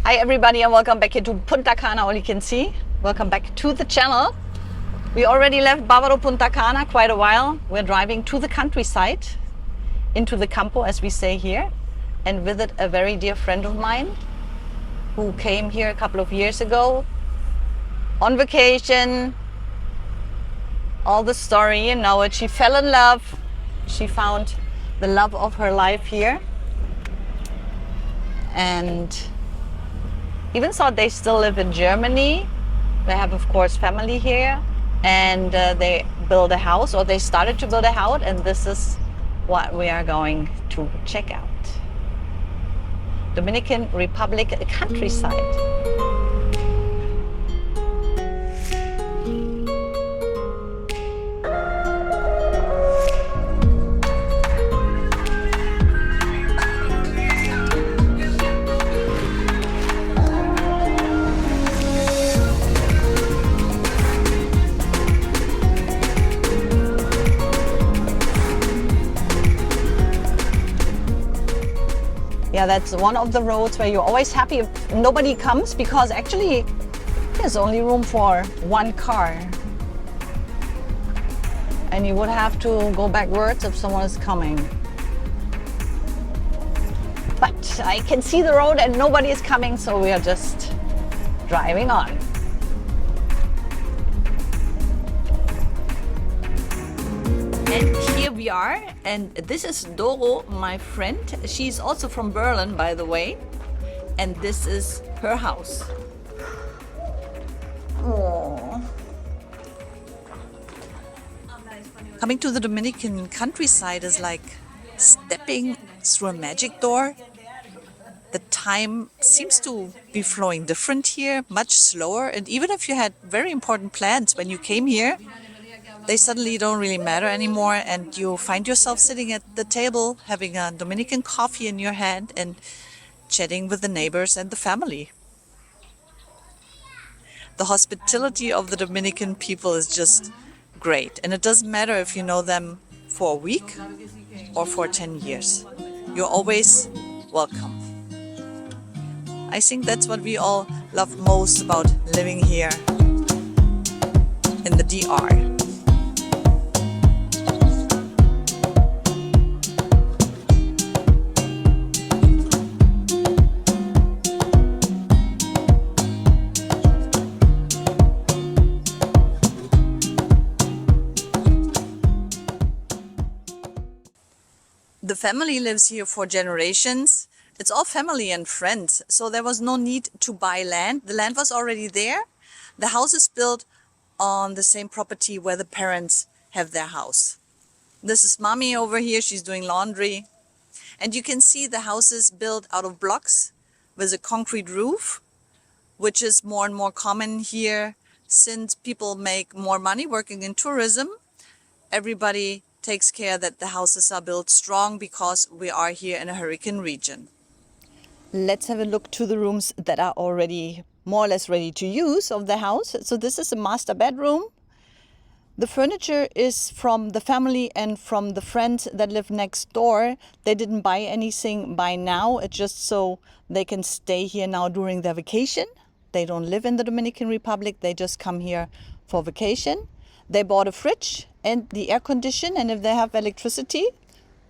Hi everybody and welcome back here to Punta Cana, all you can see. Welcome back to the channel. We already left Bávaro Punta Cana quite a while. We're driving to the countryside, into the campo as we say here, and visit a very dear friend of mine who came here a couple of years ago on vacation. All the story, you know it. She fell in love. She found the love of her life here. And even though they still live in Germany, they have of course family here, and they build a house, or they started to build a house, and this is what we are going to check out. Dominican Republic countryside. Yeah, that's one of the roads where you're always happy if nobody comes, because actually there's only room for one car. And you would have to go backwards if someone is coming. But I can see the road and nobody is coming, so we are just driving on. And here we are, and this is Doro, my friend. She's also from Berlin, by the way, and this is her house. Aww. Coming to the Dominican countryside is like stepping through a magic door. The time seems to be flowing different here, much slower, and even if you had very important plans when you came here, they suddenly don't really matter anymore, and you find yourself sitting at the table having a Dominican coffee in your hand and chatting with the neighbors and the family. The hospitality of the Dominican people is just great, and it doesn't matter if you know them for a week or for 10 years. You're always welcome. I think that's what we all love most about living here in the DR. The family lives here for generations. It's all family and friends, so there was no need to buy land. The land was already there. The house is built on the same property where the parents have their house. This is mommy over here, she's doing laundry. And you can see the house is built out of blocks with a concrete roof, which is more and more common here since people make more money working in tourism. Everybody takes care that the houses are built strong because we are here in a hurricane region. Let's have a look to the rooms that are already more or less ready to use of the house. So this is a master bedroom. The furniture is from the family and from the friends that live next door. They didn't buy anything by now. It's just so they can stay here now during their vacation. They don't live in the Dominican Republic. They just come here for vacation. They bought a fridge and the air condition, and if they have electricity,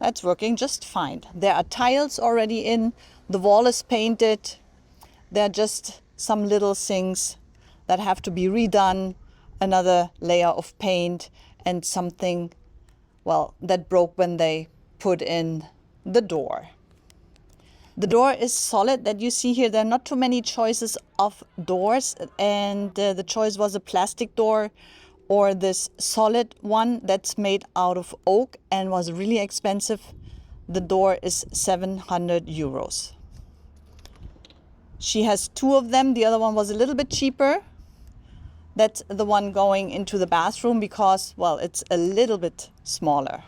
that's working just fine. There are tiles already in, the wall is painted. There are just some little things that have to be redone, another layer of paint, and something, well, that broke when they put in the door. The door is solid that you see here. There are not too many choices of doors, and the choice was a plastic door or this solid one that's made out of oak and was really expensive. The door is 700 euros. She has two of them. The other one was a little bit cheaper. That's the one going into the bathroom because, well, it's a little bit smaller.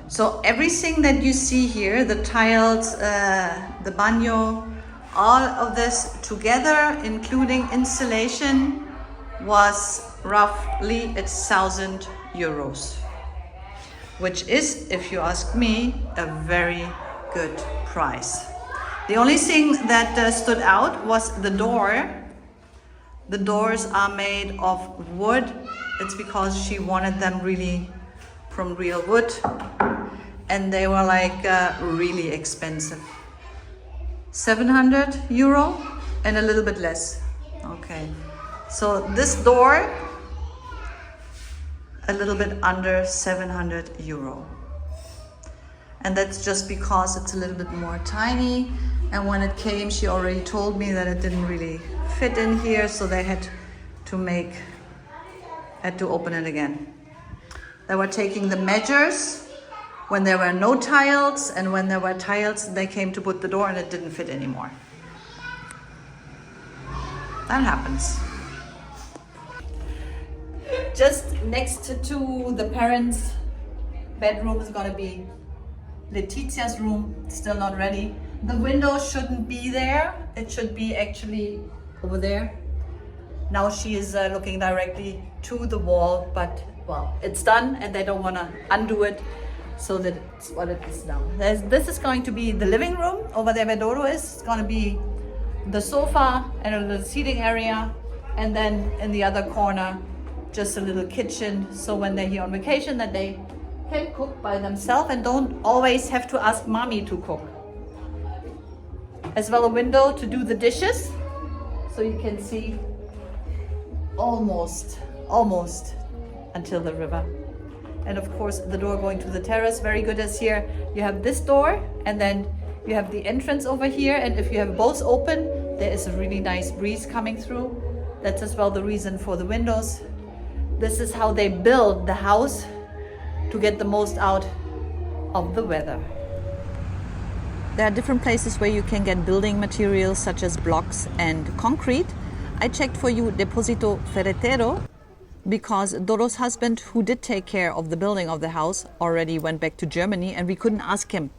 So everything that you see here, the tiles, the baño, all of this together, including installation, was roughly 1,000 euros. Which is, if you ask me, a very good price. The only thing that stood out was the door. The doors are made of wood. It's because she wanted them really from real wood. And they were like really expensive. 700 euro and a little bit less. Okay. So this door, a little bit under 700 euro. And that's just because it's a little bit more tiny. And when it came, she already told me that it didn't really fit in here, so they had to open it again. They were taking the measures when there were no tiles, and when there were tiles, they came to put the door and it didn't fit anymore. That happens. Just next to the parents' bedroom is gonna be Letitia's room, still not ready. The window shouldn't be there. It should be actually over there. Now she is looking directly to the wall, but well, it's done and they don't wanna undo it, so that's what it is now. This is going to be the living room. Over there where Dodo is, it's gonna be the sofa and a little seating area, and then in the other corner, just a little kitchen, so when they're here on vacation that they can cook by themselves and don't always have to ask mommy to cook. As well, a window to do the dishes, so you can see almost until the river. And of course the door going to the terrace, very good as here. You have this door and then you have the entrance over here, and if you have both open, there is a really nice breeze coming through. That's as well the reason for the windows. This is how they build the house to get the most out of the weather. There are different places where you can get building materials such as blocks and concrete. I checked for you Deposito Ferretero because Doro's husband, who did take care of the building of the house, already went back to Germany and we couldn't ask him.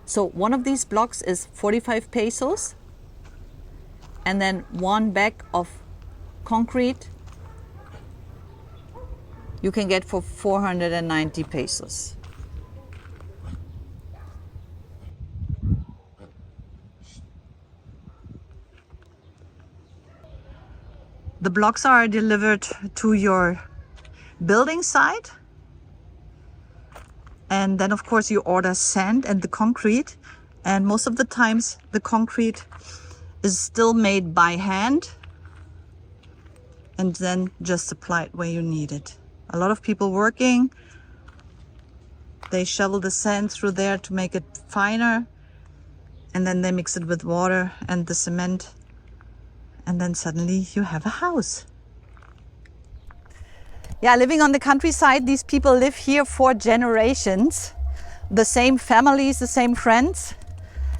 So one of these blocks is 45 pesos, and then one bag of concrete you can get for 490 pesos. The blocks are delivered to your building site, and then of course you order sand and the concrete, and most of the times the concrete is still made by hand and then just applied where you need it. A lot of people working, they shovel the sand through there to make it finer, and then they mix it with water and the cement, and then suddenly you have a house. Yeah, living on the countryside, these people live here for generations. The same families, the same friends.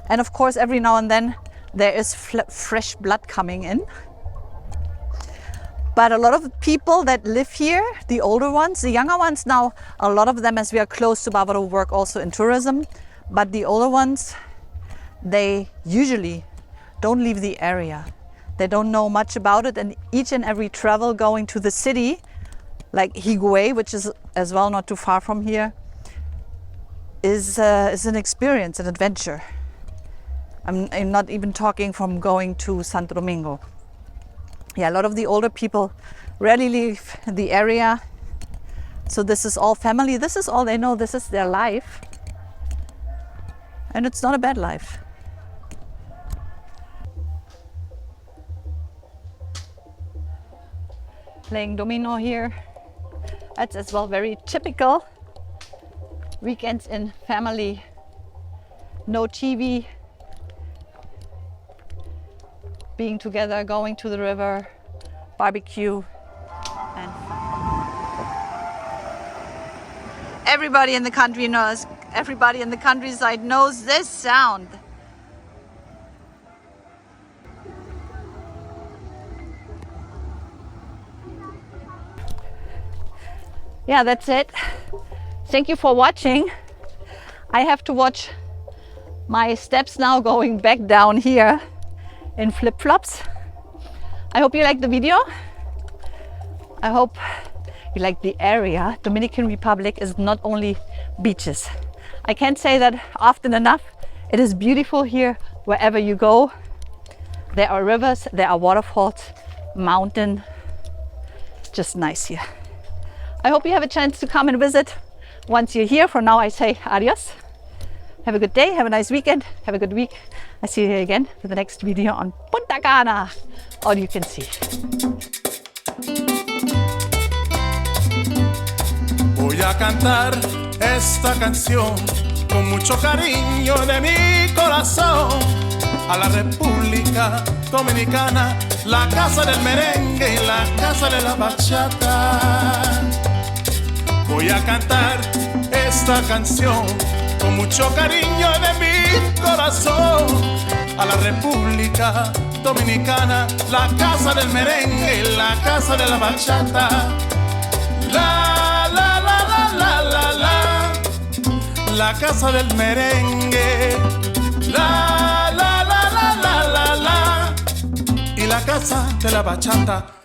And of course, every now and then there is fresh blood coming in. But a lot of the people that live here, the older ones, the younger ones now, a lot of them, as we are close to Bávaro, work also in tourism. But the older ones, they usually don't leave the area. They don't know much about it, and each and every travel going to the city, like Higüey, which is as well not too far from here, is an experience, an adventure. I'm not even talking from going to Santo Domingo. Yeah, a lot of the older people rarely leave the area. So this is all family. This is all they know. This is their life. And it's not a bad life. Playing domino here. That's as well very typical. Weekends in family. No TV. Being together, going to the river, barbecue, and everybody in the country knows, everybody in the countryside knows this sound. Yeah, that's it. Thank you for watching. I have to watch my steps now going back down here in flip-flops. I hope you liked the video. I hope you like the area. Dominican Republic is not only beaches. I can't say that often enough. It is beautiful here wherever you go. There are rivers, there are waterfalls, mountain. Just nice here. I hope you have a chance to come and visit once you're here. For now, I say adios. Have a good day, have a nice weekend, have a good week. I see you here again for the next video on Punta Cana. All you can see. Voy a cantar esta canción con mucho cariño de mi corazón a la República Dominicana, la casa del merengue y la casa de la bachata. Voy a cantar esta canción con mucho cariño de mi corazón a la República Dominicana, la casa del merengue y la casa de la bachata. La casa del merengue, la y la casa de la bachata.